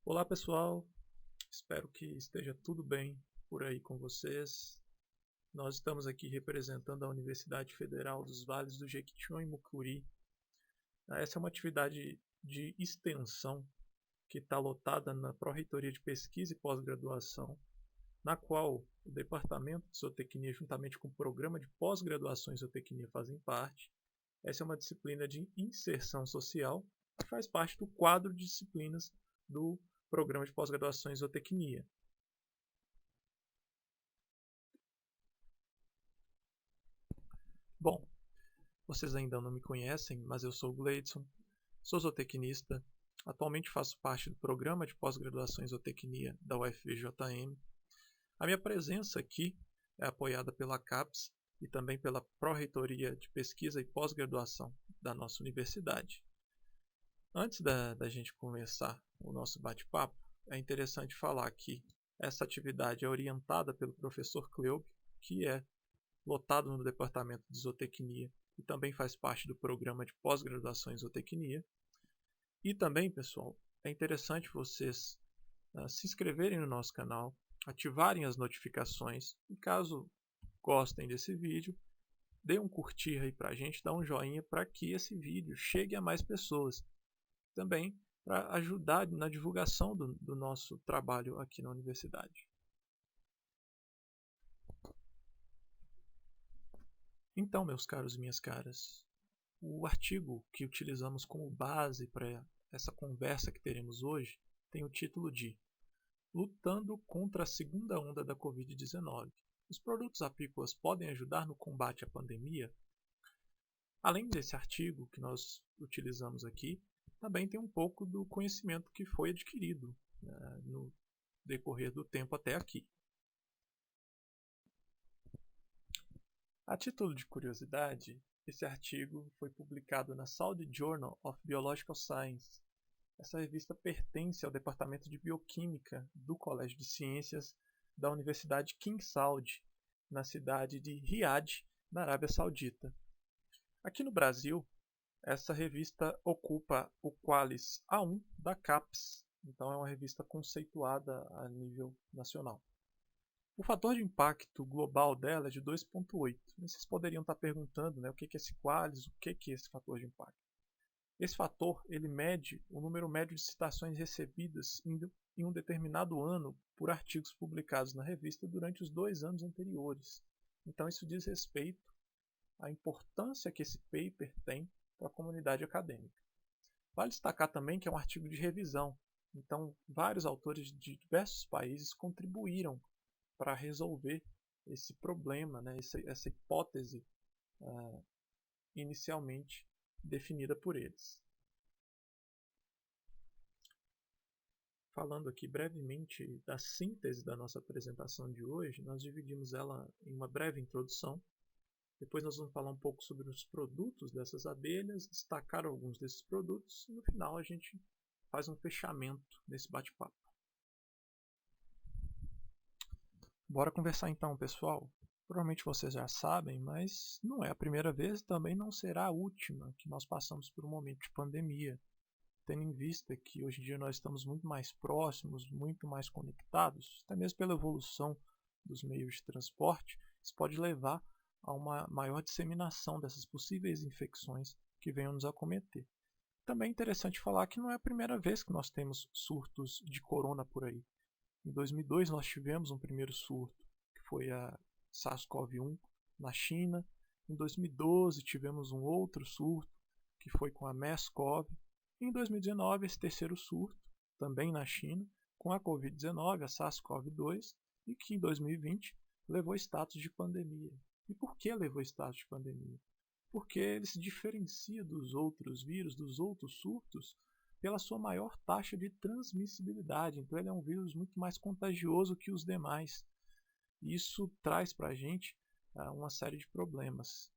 Olá pessoal, espero que esteja tudo bem por aí com vocês. Nós estamos aqui representando a Universidade Federal dos Vales do Jequitinhonha e Mucuri. Essa é uma atividade de extensão que está lotada na Pró-Reitoria de Pesquisa e Pós-Graduação, na qual o Departamento de Zootecnia, juntamente com o Programa de Pós-Graduação em Zootecnia, fazem parte. Essa é uma disciplina de inserção social que faz parte do quadro de disciplinas do Programa de Pós-Graduação em Zootecnia. Bom, vocês ainda não me conhecem, mas eu sou o Gleidson, sou zootecnista, atualmente faço parte do Programa de Pós-Graduação em Zootecnia da UFVJM. A minha presença aqui é apoiada pela CAPES e também pela Pró-Reitoria de Pesquisa e Pós-Graduação da nossa universidade. Antes da gente começar o nosso bate-papo, é interessante falar que essa atividade é orientada pelo professor Cleub, que é lotado no Departamento de Zootecnia e também faz parte do Programa de Pós-Graduação em Zootecnia. E também, pessoal, é interessante vocês se inscreverem no nosso canal, ativarem as notificações e caso gostem desse vídeo, dê um curtir aí pra gente, dá um joinha para que esse vídeo chegue a mais pessoas. Também para ajudar na divulgação do nosso trabalho aqui na universidade. Então, meus caros e minhas caras, o artigo que utilizamos como base para essa conversa que teremos hoje tem o título de Lutando contra a segunda onda da Covid-19. Os produtos apícolas podem ajudar no combate à pandemia? Além desse artigo que nós utilizamos aqui, também tem um pouco do conhecimento que foi adquirido no decorrer do tempo até aqui. A título de curiosidade, esse artigo foi publicado na Saudi Journal of Biological Science. Essa revista pertence ao Departamento de Bioquímica do Colégio de Ciências da Universidade King Saud, na cidade de Riad, na Arábia Saudita. Aqui no Brasil, essa revista ocupa o Qualis A1 da CAPES, então é uma revista conceituada a nível nacional. O fator de impacto global dela é de 2,8. Vocês poderiam estar perguntando, o que é esse Qualis, o que é esse fator de impacto. Esse fator ele mede o número médio de citações recebidas em um determinado ano por artigos publicados na revista durante os 2 anos anteriores. Então isso diz respeito à importância que esse paper tem para a comunidade acadêmica. Vale destacar também que é um artigo de revisão, então vários autores de diversos países contribuíram para resolver esse problema, essa hipótese inicialmente definida por eles. Falando aqui brevemente da síntese da nossa apresentação de hoje, nós dividimos ela em uma breve introdução. Depois nós vamos falar um pouco sobre os produtos dessas abelhas, destacar alguns desses produtos e no final a gente faz um fechamento desse bate-papo. Bora conversar então, pessoal. Provavelmente vocês já sabem, mas não é a primeira vez e também não será a última que nós passamos por um momento de pandemia. Tendo em vista que hoje em dia nós estamos muito mais próximos, muito mais conectados, até mesmo pela evolução dos meios de transporte, isso pode levar a uma maior disseminação dessas possíveis infecções que venham nos acometer. Também é interessante falar que não é a primeira vez que nós temos surtos de corona por aí. Em 2002 nós tivemos um primeiro surto, que foi a SARS-CoV-1 na China. Em 2012 tivemos um outro surto, que foi com a MERS-CoV. Em 2019 esse terceiro surto, também na China, com a Covid-19, a SARS-CoV-2, e que em 2020 levou status de pandemia. E por que levou status de pandemia? Porque ele se diferencia dos outros vírus, dos outros surtos, pela sua maior taxa de transmissibilidade. Então ele é um vírus muito mais contagioso que os demais. Isso traz para a gente uma série de problemas.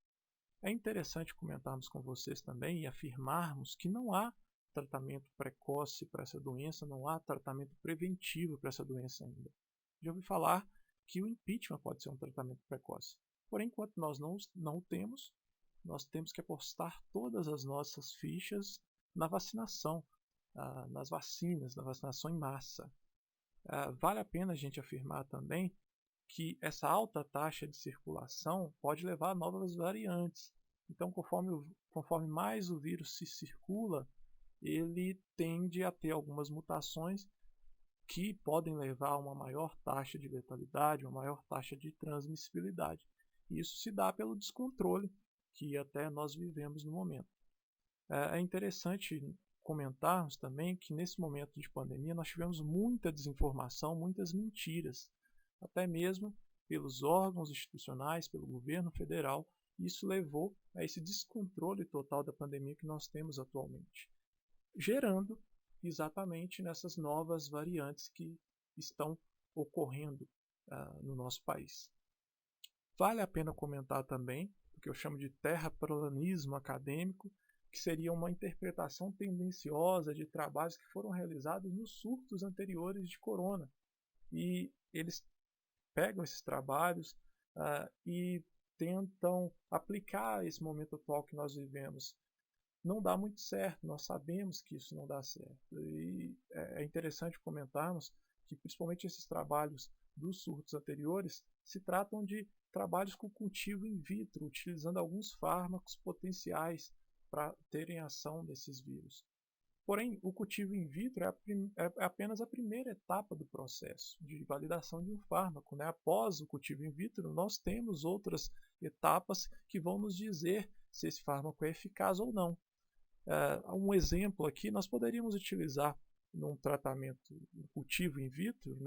É interessante comentarmos com vocês também e afirmarmos que não há tratamento precoce para essa doença, não há tratamento preventivo para essa doença ainda. Já ouvi falar que o impeachment pode ser um tratamento precoce. Porém, enquanto nós não o temos, nós temos que apostar todas as nossas fichas na vacinação. nas vacinas, na vacinação em massa. Vale a pena a gente afirmar também que essa alta taxa de circulação pode levar a novas variantes. Então, conforme mais o vírus se circula, ele tende a ter algumas mutações que podem levar a uma maior taxa de letalidade, uma maior taxa de transmissibilidade. Isso se dá pelo descontrole que até nós vivemos no momento. É interessante comentarmos também que nesse momento de pandemia nós tivemos muita desinformação, muitas mentiras, até mesmo pelos órgãos institucionais, pelo governo federal. Isso levou a esse descontrole total da pandemia que nós temos atualmente, gerando exatamente nessas novas variantes que estão ocorrendo no nosso país. Vale a pena comentar também o que eu chamo de terraplanismo acadêmico, que seria uma interpretação tendenciosa de trabalhos que foram realizados nos surtos anteriores de corona. E eles pegam esses trabalhos e tentam aplicar esse momento atual que nós vivemos. Não dá muito certo, nós sabemos que isso não dá certo. E é interessante comentarmos que principalmente esses trabalhos dos surtos anteriores se tratam de trabalhos com cultivo in vitro, utilizando alguns fármacos potenciais para terem ação desses vírus. Porém, o cultivo in vitro é apenas a primeira etapa do processo de validação de um fármaco. Após o cultivo in vitro, nós temos outras etapas que vão nos dizer se esse fármaco é eficaz ou não. Um exemplo aqui, nós poderíamos utilizar num tratamento, um cultivo in vitro,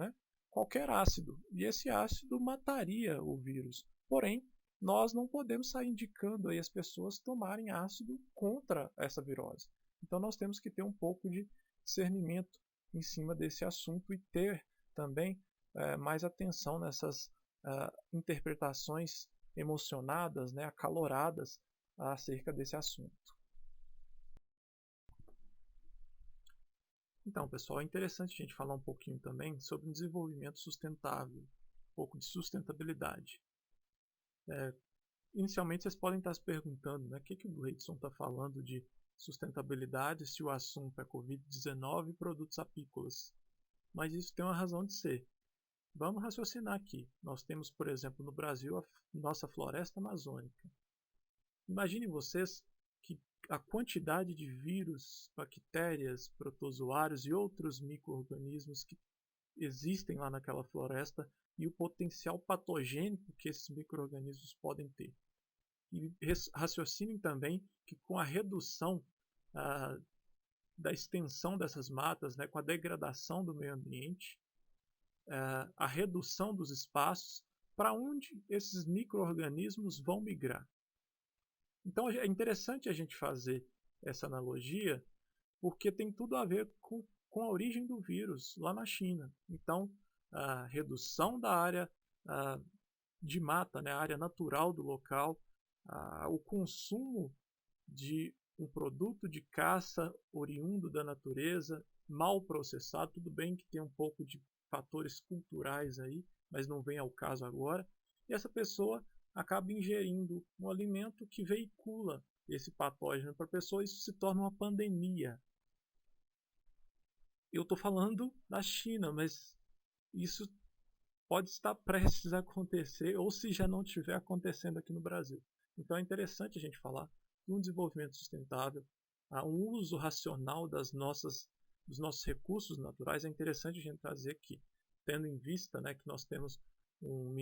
qualquer ácido, e esse ácido mataria o vírus. Porém, nós não podemos sair indicando aí as pessoas tomarem ácido contra essa virose. Então nós temos que ter um pouco de discernimento em cima desse assunto e ter também mais atenção nessas interpretações emocionadas, acaloradas acerca desse assunto. Então, pessoal, é interessante a gente falar um pouquinho também sobre um desenvolvimento sustentável, um pouco de sustentabilidade. Inicialmente, vocês podem estar se perguntando, o que o Gleidson está falando de sustentabilidade se o assunto é Covid-19 e produtos apícolas. Mas isso tem uma razão de ser. Vamos raciocinar aqui. Nós temos, por exemplo, no Brasil, a nossa floresta amazônica. Imaginem vocês que a quantidade de vírus, bactérias, protozoários e outros micro-organismos que existem lá naquela floresta e o potencial patogênico que esses micro-organismos podem ter. E raciocinem também que com a redução da extensão dessas matas, com a degradação do meio ambiente, a redução dos espaços, para onde esses micro-organismos vão migrar. Então é interessante a gente fazer essa analogia, porque tem tudo a ver com a origem do vírus lá na China. Então, a redução da área de mata, a área natural do local, o consumo de um produto de caça oriundo da natureza, mal processado, tudo bem que tem um pouco de fatores culturais aí, mas não vem ao caso agora, e essa pessoa acaba ingerindo um alimento que veicula esse patógeno para a pessoa, isso se torna uma pandemia. Eu estou falando da China, mas isso pode estar prestes a acontecer, ou se já não estiver acontecendo aqui no Brasil. Então é interessante a gente falar de um desenvolvimento sustentável, um uso racional dos nossos recursos naturais. É interessante a gente trazer que, tendo em vista que nós temos um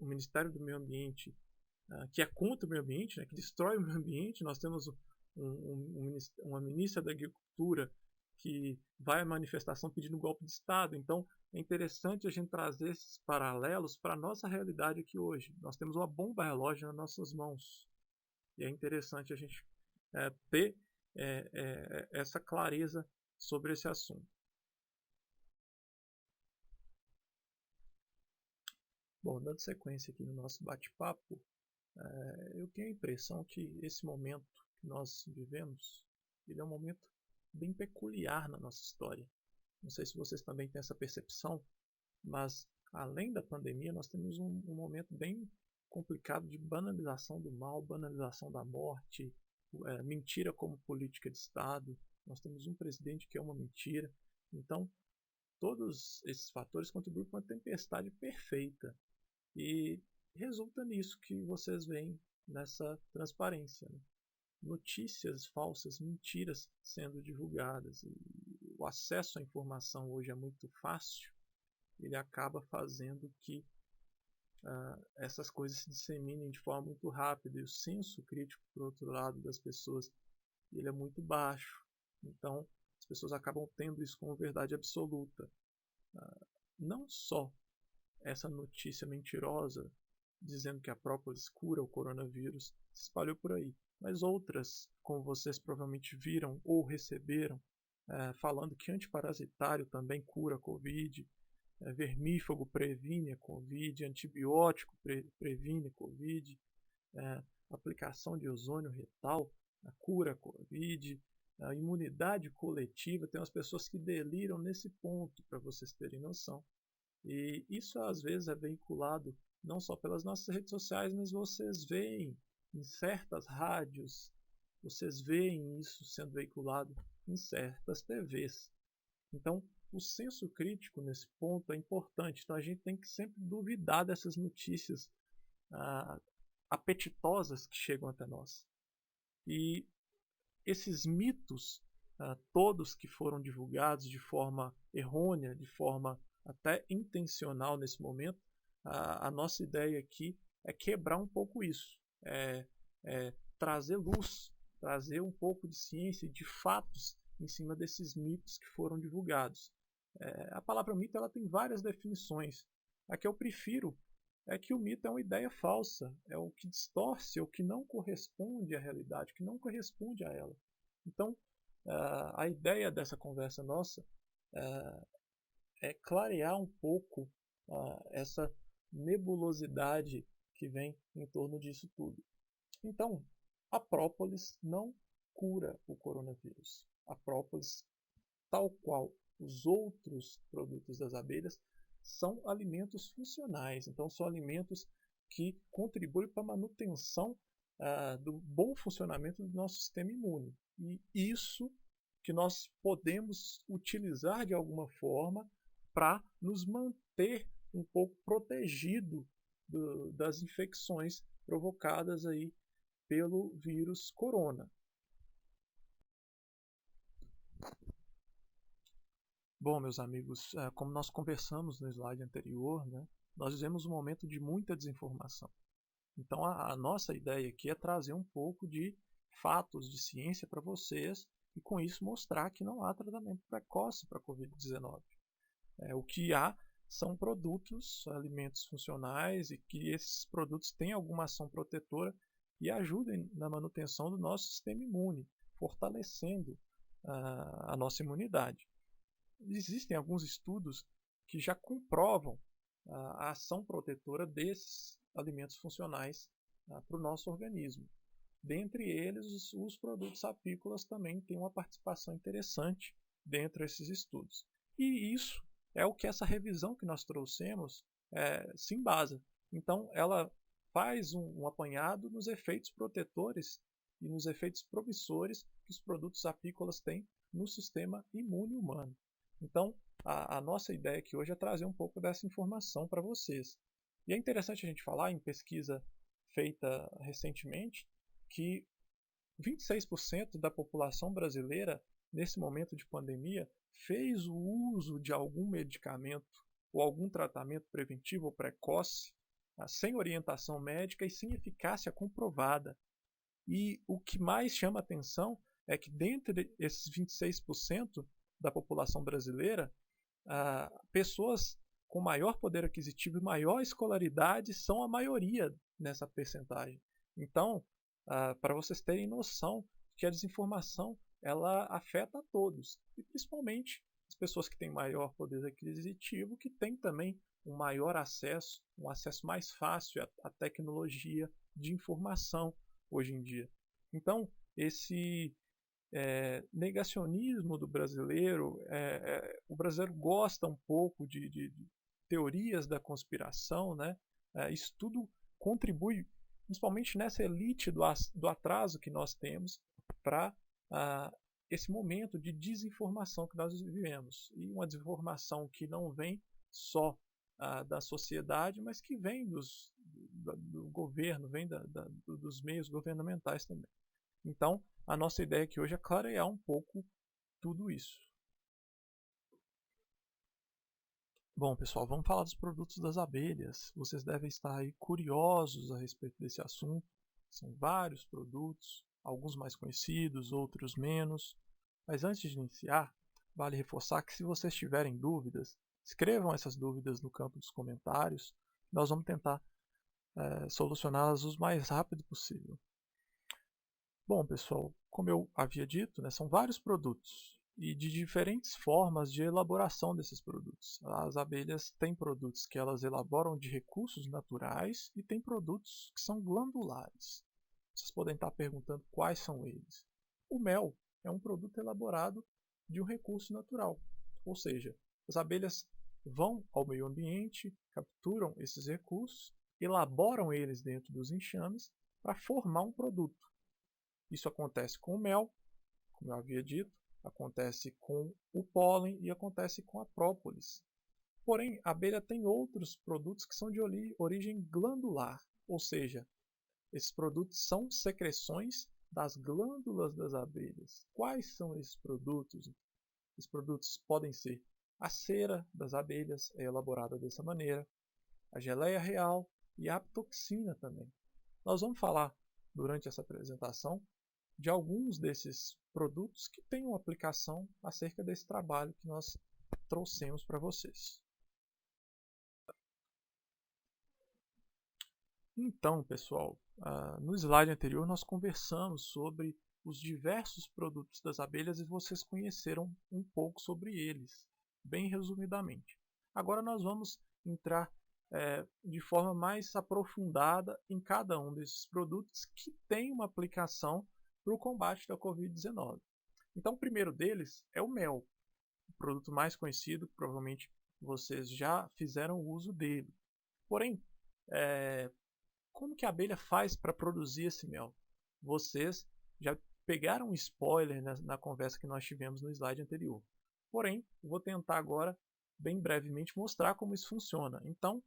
Ministério do Meio Ambiente que é contra o meio ambiente, que destrói o meio ambiente, nós temos uma ministra da Agricultura que vai à manifestação pedindo um golpe de Estado. Então é interessante a gente trazer esses paralelos para a nossa realidade aqui hoje. Nós temos uma bomba relógio nas nossas mãos. E é interessante a gente ter essa clareza sobre esse assunto. Bom, dando sequência aqui no nosso bate-papo, eu tenho a impressão que esse momento que nós vivemos, ele é um momento bem peculiar na nossa história. Não sei se vocês também têm essa percepção, mas além da pandemia, nós temos um momento bem complicado de banalização do mal, banalização da morte, mentira como política de Estado. nós temos um presidente que é uma mentira. Então, todos esses fatores contribuem para uma tempestade perfeita. E resulta nisso que vocês veem nessa transparência, né? Notícias falsas, mentiras sendo divulgadas. E o acesso à informação hoje é muito fácil, ele acaba fazendo que essas coisas se disseminem de forma muito rápida. E o senso crítico, por outro lado, das pessoas, ele é muito baixo. Então, as pessoas acabam tendo isso como verdade absoluta. Não só essa notícia mentirosa dizendo que a própolis cura o coronavírus se espalhou por aí, mas outras, como vocês provavelmente viram ou receberam, falando que antiparasitário também cura a Covid, vermífugo previne a Covid, antibiótico previne a Covid, aplicação de ozônio retal cura a Covid, a imunidade coletiva. Tem umas pessoas que deliram nesse ponto, para vocês terem noção. E isso às vezes é veiculado não só pelas nossas redes sociais, mas vocês veem em certas rádios, vocês veem isso sendo veiculado em certas TVs. Então, o senso crítico nesse ponto é importante. Então, a gente tem que sempre duvidar dessas notícias apetitosas que chegam até nós. E esses mitos, todos que foram divulgados de forma errônea, de forma até intencional nesse momento, a nossa ideia aqui é quebrar um pouco isso, trazer luz, trazer um pouco de ciência e de fatos em cima desses mitos que foram divulgados. A palavra mito ela tem várias definições. A que eu prefiro é que o mito é uma ideia falsa, é o que distorce, é o que não corresponde à realidade, que não corresponde a ela. Então, a ideia dessa conversa nossa é clarear um pouco essa nebulosidade que vem em torno disso tudo. Então, a própolis não cura o coronavírus. A própolis, tal qual os outros produtos das abelhas, são alimentos funcionais. Então, são alimentos que contribuem para a manutenção do bom funcionamento do nosso sistema imune. E isso que nós podemos utilizar de alguma forma para nos manter um pouco protegido das infecções provocadas aí pelo vírus corona. Bom, meus amigos, como nós conversamos no slide anterior, né, nós vivemos um momento de muita desinformação. Então a nossa ideia aqui é trazer um pouco de fatos de ciência para vocês e com isso mostrar que não há tratamento precoce para a Covid-19. O que há são produtos, alimentos funcionais e que esses produtos têm alguma ação protetora e ajudem na manutenção do nosso sistema imune, fortalecendo a nossa imunidade. Existem alguns estudos que já comprovam a ação protetora desses alimentos funcionais para o nosso organismo. Dentre eles, os produtos apícolas também têm uma participação interessante dentro desses estudos. E isso é o que essa revisão que nós trouxemos se embasa. Então, ela faz um apanhado nos efeitos protetores e nos efeitos promissores que os produtos apícolas têm no sistema imune humano. Então, a nossa ideia aqui hoje é trazer um pouco dessa informação para vocês. E é interessante a gente falar em pesquisa feita recentemente que 26% da população brasileira, nesse momento de pandemia, fez o uso de algum medicamento ou algum tratamento preventivo ou precoce sem orientação médica e sem eficácia comprovada. E o que mais chama atenção é que dentre esses 26% da população brasileira, pessoas com maior poder aquisitivo e maior escolaridade são a maioria nessa percentagem. Então, para vocês terem noção que a desinformação ela afeta a todos, e principalmente as pessoas que têm maior poder aquisitivo, que têm também um maior acesso, um acesso mais fácil à tecnologia de informação hoje em dia. Então, esse negacionismo do brasileiro, o brasileiro gosta um pouco de teorias da conspiração, né? Isso tudo contribui, principalmente nessa elite do atraso que nós temos, para esse momento de desinformação que nós vivemos. E uma desinformação que não vem só da sociedade, mas que vem do governo, vem dos meios governamentais também. Então, a nossa ideia aqui hoje é clarear um pouco tudo isso. Bom, pessoal, vamos falar dos produtos das abelhas. Vocês devem estar aí curiosos a respeito desse assunto. São vários produtos, alguns mais conhecidos, outros menos. Mas antes de iniciar, vale reforçar que se vocês tiverem dúvidas, escrevam essas dúvidas no campo dos comentários. Nós vamos tentar solucioná-las o mais rápido possível. Bom, pessoal, como eu havia dito, são vários produtos e de diferentes formas de elaboração desses produtos. As abelhas têm produtos que elas elaboram de recursos naturais e têm produtos que são glandulares. Vocês podem estar perguntando quais são eles. O mel é um produto elaborado de um recurso natural, ou seja, as abelhas vão ao meio ambiente, capturam esses recursos, elaboram eles dentro dos enxames para formar um produto. Isso acontece com o mel, como eu havia dito, acontece com o pólen e acontece com a própolis. Porém, a abelha tem outros produtos que são de origem glandular, ou seja, esses produtos são secreções das glândulas das abelhas. Quais são esses produtos? Esses produtos podem ser a cera das abelhas, é elaborada dessa maneira, a geleia real e a aptoxina também. Nós vamos falar durante essa apresentação de alguns desses produtos que têm uma aplicação acerca desse trabalho que nós trouxemos para vocês. Então, pessoal, no slide anterior nós conversamos sobre os diversos produtos das abelhas e vocês conheceram um pouco sobre eles, bem resumidamente. Agora nós vamos entrar de forma mais aprofundada em cada um desses produtos que tem uma aplicação para o combate da Covid-19. Então, o primeiro deles é o mel, o produto mais conhecido, provavelmente vocês já fizeram uso dele. Porém, como que a abelha faz para produzir esse mel? Vocês já pegaram um spoiler na conversa que nós tivemos no slide anterior. Porém, eu vou tentar agora, bem brevemente, mostrar como isso funciona. Então,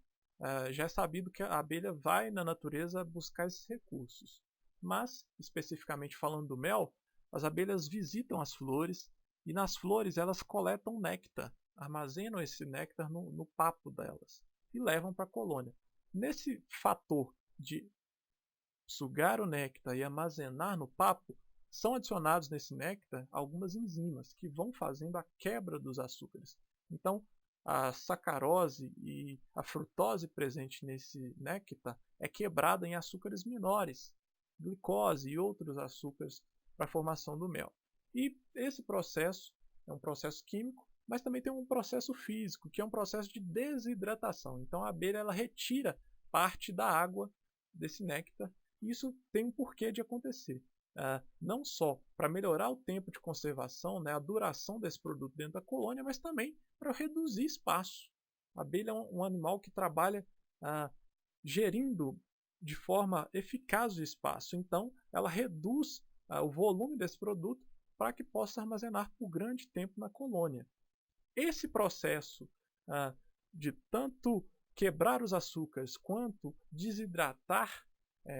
já é sabido que a abelha vai na natureza buscar esses recursos. Mas, especificamente falando do mel, as abelhas visitam as flores e nas flores elas coletam néctar, armazenam esse néctar no papo delas e levam para a colônia. Nesse fator de sugar o néctar e armazenar no papo, são adicionados nesse néctar algumas enzimas que vão fazendo a quebra dos açúcares. Então, a sacarose e a frutose presente nesse néctar é quebrada em açúcares menores, glicose e outros açúcares para a formação do mel. E esse processo é um processo químico, mas também tem um processo físico, que é um processo de desidratação. Então a abelha ela retira parte da água desse néctar e isso tem um porquê de acontecer. Não só para melhorar o tempo de conservação, a duração desse produto dentro da colônia, mas também para reduzir espaço. A abelha é um animal que trabalha gerindo de forma eficaz o espaço. Então, ela reduz o volume desse produto para que possa armazenar por grande tempo na colônia. Esse processo de tanto quebrar os açúcares quanto desidratar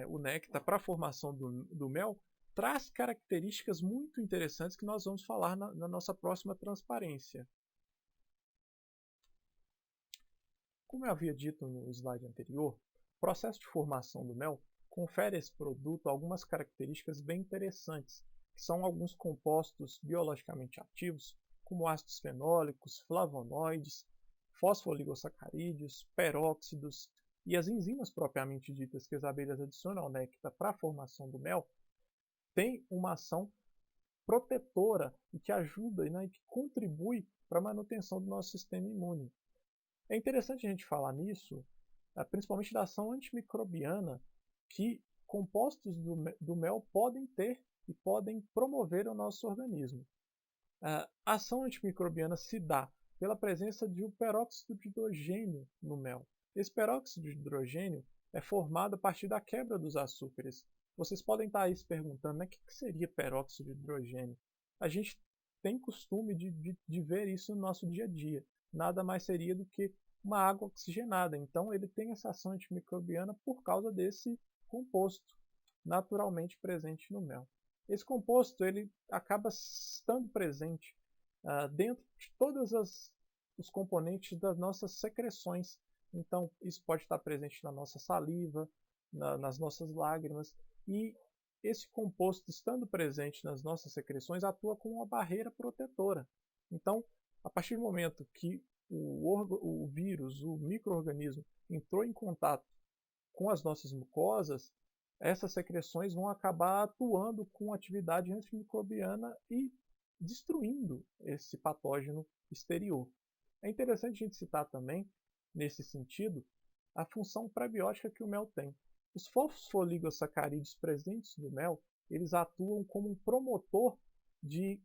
o néctar para a formação do mel traz características muito interessantes que nós vamos falar na nossa próxima transparência. Como eu havia dito no slide anterior, o processo de formação do mel confere a esse produto algumas características bem interessantes, que são alguns compostos biologicamente ativos, como ácidos fenólicos, flavonoides, fosfoligosacarídeos, peróxidos e as enzimas propriamente ditas que as abelhas adicionam ao néctar para a formação do mel, têm uma ação protetora e que ajuda e que contribui para a manutenção do nosso sistema imune. É interessante a gente falar nisso, principalmente da ação antimicrobiana que compostos do mel podem ter e podem promover ao nosso organismo. A ação antimicrobiana se dá pela presença de um peróxido de hidrogênio no mel. Esse peróxido de hidrogênio é formado a partir da quebra dos açúcares. Vocês podem estar aí se perguntando, o que seria peróxido de hidrogênio? a gente tem costume de ver isso no nosso dia a dia. Nada mais seria do que uma água oxigenada. Então ele tem essa ação antimicrobiana por causa desse composto naturalmente presente no mel. Esse composto ele acaba estando presente dentro de todos os componentes das nossas secreções. Então isso pode estar presente na nossa saliva, nas nossas lágrimas, e esse composto estando presente nas nossas secreções atua como uma barreira protetora. Então, a partir do momento que o vírus, o micro-organismo, entrou em contato com as nossas mucosas, essas secreções vão acabar atuando com atividade antimicrobiana e destruindo esse patógeno exterior. É interessante a gente citar também, nesse sentido, a função prebiótica que o mel tem. Os fosfoligosacarídeos presentes no mel, eles atuam como um promotor de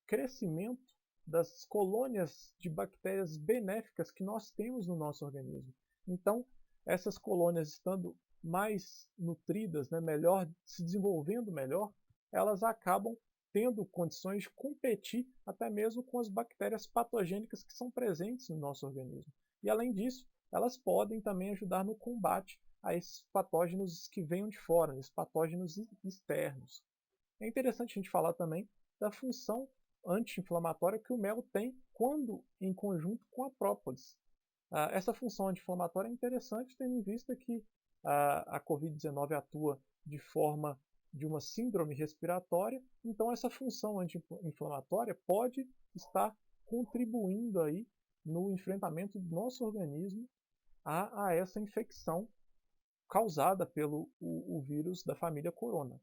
crescimento das colônias de bactérias benéficas que nós temos no nosso organismo. Então, essas colônias estando mais nutridas, melhor, se desenvolvendo melhor, elas acabam tendo condições de competir até mesmo com as bactérias patogênicas que são presentes no nosso organismo. E além disso, elas podem também ajudar no combate a esses patógenos que venham de fora, esses patógenos externos. É interessante a gente falar também da função anti-inflamatória que o mel tem quando em conjunto com a própolis. Essa função anti-inflamatória é interessante, tendo em vista que a Covid-19 atua de forma de uma síndrome respiratória, então essa função anti-inflamatória pode estar contribuindo aí no enfrentamento do nosso organismo a essa infecção causada pelo o vírus da família Corona.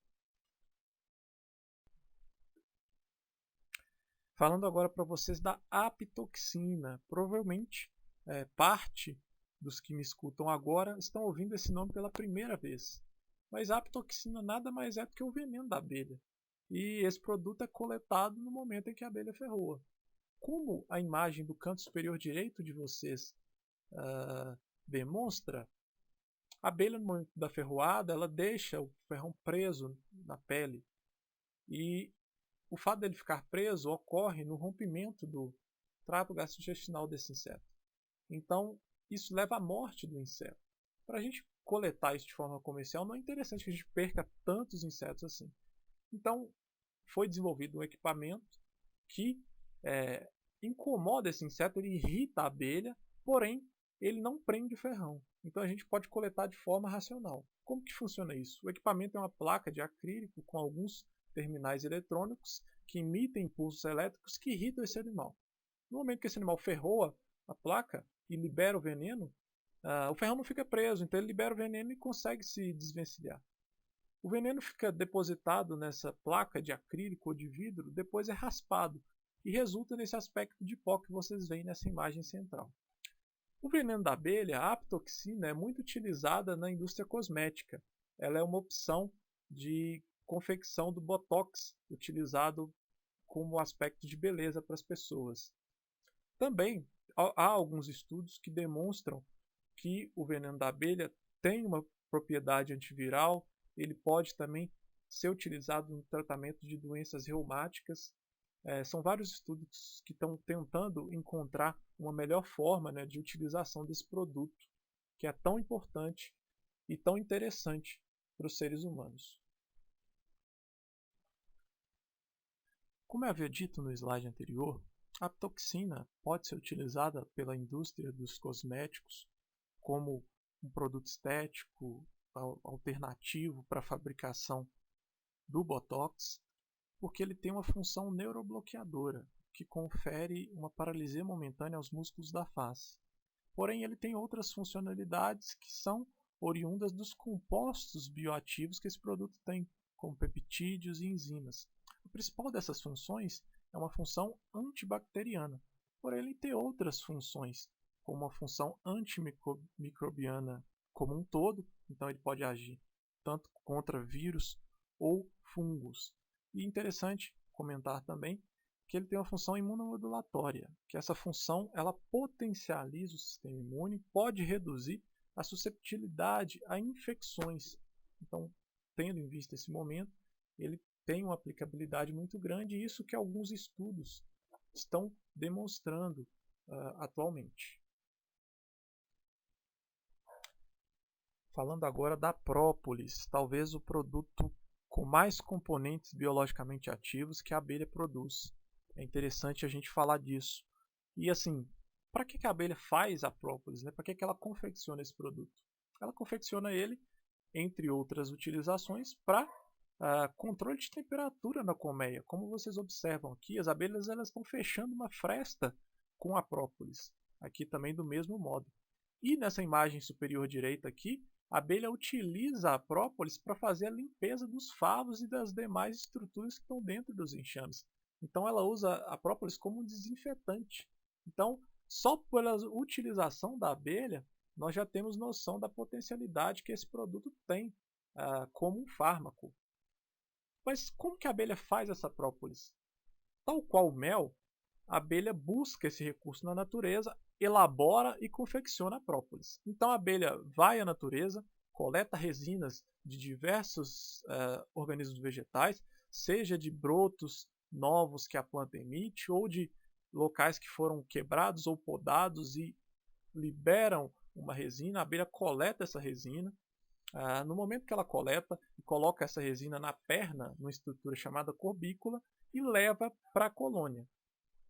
Falando agora para vocês da apitoxina. Provavelmente parte dos que me escutam agora estão ouvindo esse nome pela primeira vez. Mas a apitoxina nada mais é do que o veneno da abelha. E esse produto é coletado no momento em que a abelha ferroa. Como a imagem do canto superior direito de vocês demonstra, a abelha no momento da ferroada ela deixa o ferrão preso na pele. E o fato dele ficar preso ocorre no rompimento do trato gastrointestinal desse inseto. Então, isso leva à morte do inseto. Para a gente coletar isso de forma comercial, não é interessante que a gente perca tantos insetos assim. Então, foi desenvolvido um equipamento que incomoda esse inseto, ele irrita a abelha, porém, ele não prende o ferrão. Então, a gente pode coletar de forma racional. Como que funciona isso? O equipamento é uma placa de acrílico com alguns terminais eletrônicos que emitem impulsos elétricos que irritam esse animal. No momento que esse animal ferroa a placa e libera o veneno, o ferrão não fica preso, então ele libera o veneno e consegue se desvencilhar. O veneno fica depositado nessa placa de acrílico ou de vidro, depois é raspado e resulta nesse aspecto de pó que vocês veem nessa imagem central. O veneno da abelha, a apitoxina, é muito utilizada na indústria cosmética. Ela é uma opção de confecção do Botox, utilizado como aspecto de beleza para as pessoas. Também há alguns estudos que demonstram que o veneno da abelha tem uma propriedade antiviral, ele pode também ser utilizado no tratamento de doenças reumáticas. São vários estudos que estão tentando encontrar uma melhor forma de utilização desse produto, que é tão importante e tão interessante para os seres humanos. Como eu havia dito no slide anterior, a apitoxina pode ser utilizada pela indústria dos cosméticos como um produto estético alternativo para a fabricação do Botox, porque ele tem uma função neurobloqueadora, que confere uma paralisia momentânea aos músculos da face. Porém, ele tem outras funcionalidades que são oriundas dos compostos bioativos que esse produto tem, como peptídeos e enzimas. A principal dessas funções é uma função antibacteriana, porém ele tem outras funções, como uma função antimicrobiana como um todo, então ele pode agir tanto contra vírus ou fungos. E interessante comentar também que ele tem uma função imunomodulatória, que essa função ela potencializa o sistema imune, pode reduzir a susceptibilidade a infecções. Então, tendo em vista esse momento, ele tem uma aplicabilidade muito grande, e isso que alguns estudos estão demonstrando atualmente. Falando agora da própolis, talvez o produto com mais componentes biologicamente ativos que a abelha produz. É interessante a gente falar disso. E assim, para que a abelha faz a própolis, né? Para que ela confecciona esse produto? Ela confecciona ele, entre outras utilizações, para controle de temperatura na colmeia. Como vocês observam aqui, as abelhas elas estão fechando uma fresta com a própolis. Aqui também do mesmo modo. E nessa imagem superior direita aqui, a abelha utiliza a própolis para fazer a limpeza dos favos e das demais estruturas que estão dentro dos enxames. Então ela usa a própolis como um desinfetante. Então, só pela utilização da abelha, nós já temos noção da potencialidade que esse produto tem como um fármaco. Mas como que a abelha faz essa própolis? Tal qual o mel, a abelha busca esse recurso na natureza, elabora e confecciona a própolis. Então a abelha vai à natureza, coleta resinas de diversos organismos vegetais, seja de brotos novos que a planta emite, ou de locais que foram quebrados ou podados e liberam uma resina. A abelha coleta essa resina. No momento que ela coleta e coloca essa resina na perna, numa estrutura chamada corbícula, e leva para a colônia.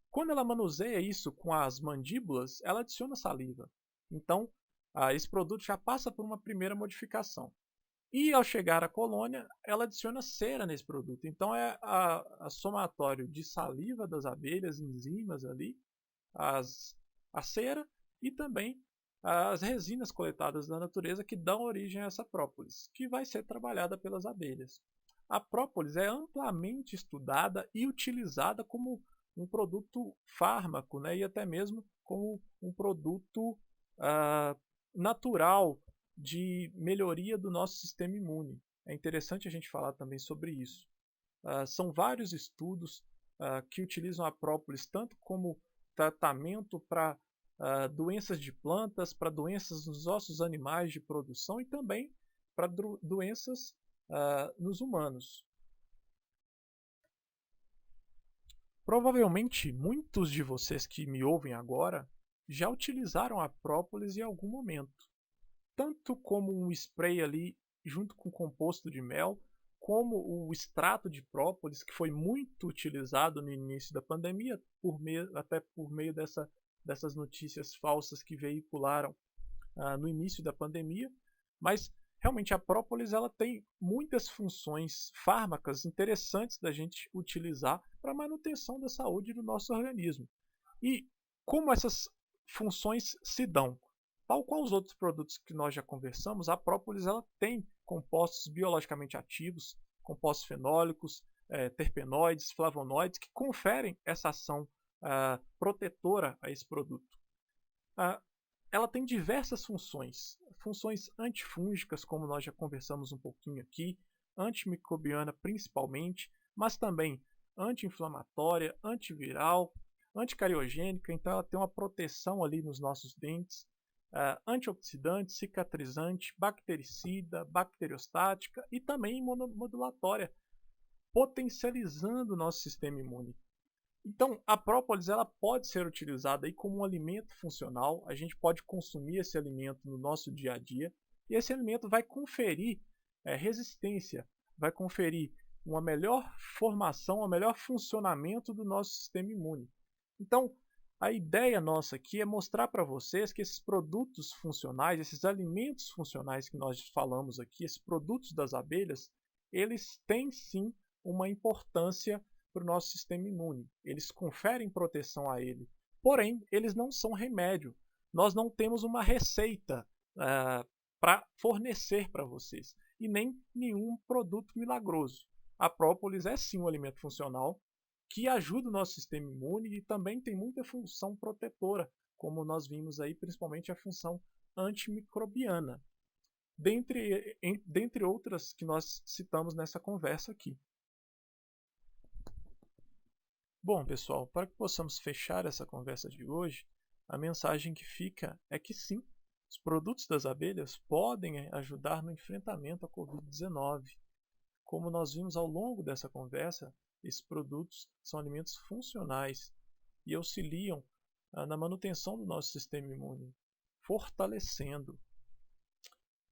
Quando ela manuseia isso com as mandíbulas, ela adiciona saliva. Então, esse produto já passa por uma primeira modificação. E ao chegar à colônia, ela adiciona cera nesse produto. Então, é a somatório de saliva das abelhas, enzimas ali, a cera e também as resinas coletadas da natureza que dão origem a essa própolis, que vai ser trabalhada pelas abelhas. A própolis é amplamente estudada e utilizada como um produto fármaco, né, e até mesmo como um produto natural de melhoria do nosso sistema imune. É interessante a gente falar também sobre isso. São vários estudos que utilizam a própolis tanto como tratamento para doenças de plantas, para doenças nos nossos animais de produção e também para doenças nos humanos. Provavelmente muitos de vocês que me ouvem agora já utilizaram a própolis em algum momento, tanto como um spray ali junto com composto de mel, como o extrato de própolis, que foi muito utilizado no início da pandemia, até por meio dessas notícias falsas que veicularam no início da pandemia. Mas realmente a própolis ela tem muitas funções fármacas interessantes da gente utilizar para a manutenção da saúde do nosso organismo. E como essas funções se dão? Tal qual os outros produtos que nós já conversamos, a própolis ela tem compostos biologicamente ativos, compostos fenólicos, terpenoides, flavonoides, que conferem essa ação protetora a esse produto. Ela tem diversas funções. Funções antifúngicas, como nós já conversamos um pouquinho aqui, antimicrobiana principalmente, mas também anti-inflamatória, antiviral, anticariogênica, então ela tem uma proteção ali nos nossos dentes, antioxidante, cicatrizante, bactericida, bacteriostática e também imunomodulatória, potencializando o nosso sistema imune. Então, a própolis ela pode ser utilizada aí como um alimento funcional. A gente pode consumir esse alimento no nosso dia a dia e esse alimento vai conferir resistência, vai conferir uma melhor formação, um melhor funcionamento do nosso sistema imune. Então, a ideia nossa aqui é mostrar para vocês que esses produtos funcionais, esses alimentos funcionais que nós falamos aqui, esses produtos das abelhas, eles têm sim uma importância para o nosso sistema imune. Eles conferem proteção a ele. Porém, eles não são remédio. Nós não temos uma receita para fornecer para vocês. E nem nenhum produto milagroso. A própolis é sim um alimento funcional que ajuda o nosso sistema imune e também tem muita função protetora, como nós vimos aí, principalmente a função antimicrobiana. Dentre outras que nós citamos nessa conversa aqui. Bom, pessoal, para que possamos fechar essa conversa de hoje, a mensagem que fica é que sim, os produtos das abelhas podem ajudar no enfrentamento à Covid-19. como nós vimos ao longo dessa conversa, esses produtos são alimentos funcionais e auxiliam na manutenção do nosso sistema imune, fortalecendo.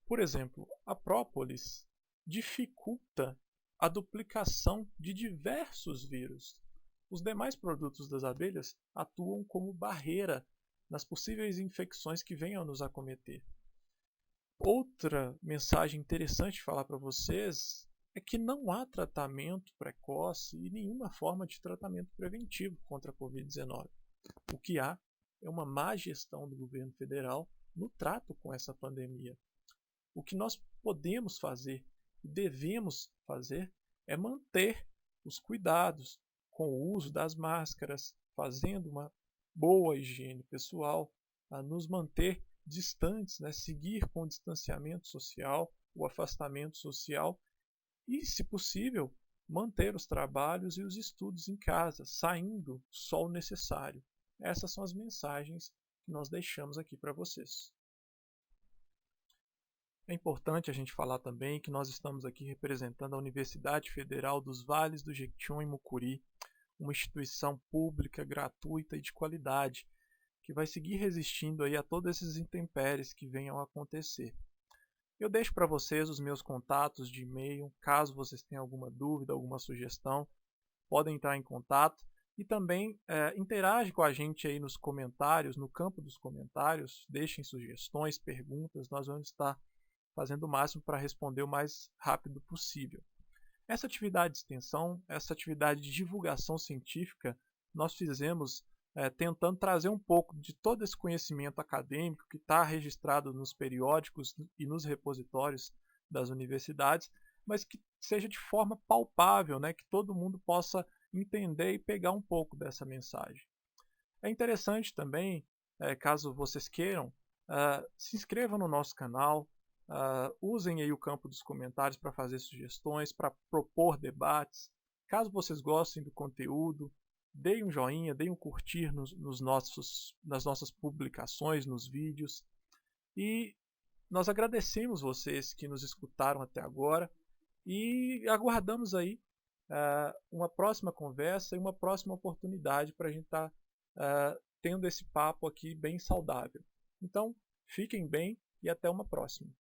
Por exemplo, a própolis dificulta a duplicação de diversos vírus. Os demais produtos das abelhas atuam como barreira nas possíveis infecções que venham a nos acometer. Outra mensagem interessante de falar para vocês é que não há tratamento precoce e nenhuma forma de tratamento preventivo contra a Covid-19. O que há é uma má gestão do governo federal no trato com essa pandemia. O que nós podemos fazer e devemos fazer é manter os cuidados com o uso das máscaras, fazendo uma boa higiene pessoal, a nos manter distantes, seguir com o distanciamento social, o afastamento social e, se possível, manter os trabalhos e os estudos em casa, saindo só o necessário. Essas são as mensagens que nós deixamos aqui para vocês. É importante a gente falar também que nós estamos aqui representando a Universidade Federal dos Vales do Jequitinhonha e Mucuri, uma instituição pública, gratuita e de qualidade, que vai seguir resistindo aí a todos esses intempéries que venham a acontecer. Eu deixo para vocês os meus contatos de e-mail, caso vocês tenham alguma dúvida, alguma sugestão, podem entrar em contato e também interage com a gente aí nos comentários, no campo dos comentários, deixem sugestões, perguntas, nós vamos estar fazendo o máximo para responder o mais rápido possível. Essa atividade de extensão, essa atividade de divulgação científica, nós fizemos tentando trazer um pouco de todo esse conhecimento acadêmico que está registrado nos periódicos e nos repositórios das universidades, mas que seja de forma palpável, que todo mundo possa entender e pegar um pouco dessa mensagem. É interessante também, caso vocês queiram, se inscrevam no nosso canal, usem aí o campo dos comentários para fazer sugestões, para propor debates. Caso vocês gostem do conteúdo, deem um joinha, deem um curtir nas nossas publicações, nos vídeos. E nós agradecemos vocês que nos escutaram até agora e aguardamos aí uma próxima conversa e uma próxima oportunidade para a gente estar tendo esse papo aqui bem saudável. Então, fiquem bem e até uma próxima.